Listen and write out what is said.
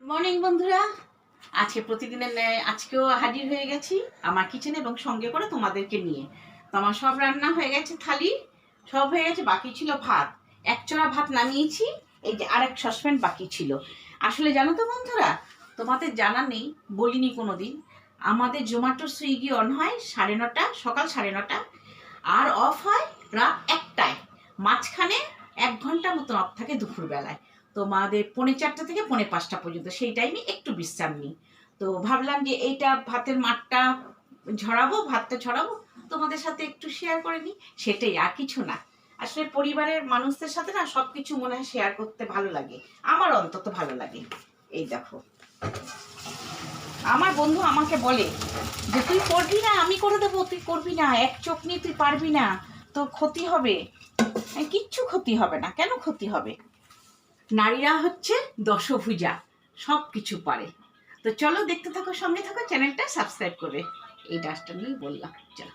Morning বন্ধুরা, আজকে প্রতিদিনের ন্যায় আজকেও হাজির হয়ে গেছি আমার কিচেনে এবং সঙ্গে করে তোমাদেরকে নিয়ে। তো আমার সব রান্না হয়ে গেছে, থালি সব হয়ে গেছে, বাকি ছিল ভাত। এক চড়া ভাত নামিয়েছি, এই যে আরেক সসপ্যান বাকি ছিল। আসলে জানো তো বন্ধুরা, তোমাদের জানা নেই, বলিনি কোনো দিন, আমাদের জোম্যাটো সুইগি অন হয় 9:30, সকাল 9:30, আর অফ হয় রাত 1টায়। মাঝখানে 1 ঘন্টা মতন অফ থাকে দুপুরবেলায়। তোমাদের 4:45 থেকে 5:45 পর্যন্ত, সেই টাইমে একটু বিশ্রাম নিই। তো ভাবলাম যে এইটা ভাতের মাঠটা ভাতটা ঝরাবো, তোমাদের সাথে একটু শেয়ার করে নিই, সেটাই, আর কিছু না। আসলে পরিবারের মানুষদের সাথে না সব কিছু মনে হয় শেয়ার করতে ভালো লাগে, আমার অন্তত ভালো লাগে। এই দেখো, আমার বন্ধু আমাকে বলে যে তুই করবি না, আমি করে দেবো, তুই করবি না, এক চোখ নিয়ে তুই পারবি না, তোর ক্ষতি হবে। কিচ্ছু ক্ষতি হবে না, কেন ক্ষতি হবে? নারীরা হচ্ছে দশভুজা, সব কিছু পারে। তো চলো দেখতে থাকো, সঙ্গে থাকো, চ্যানেলটা সাবস্ক্রাইব করে। এই ডাস্টটা নিয়েই বললাম, চলো।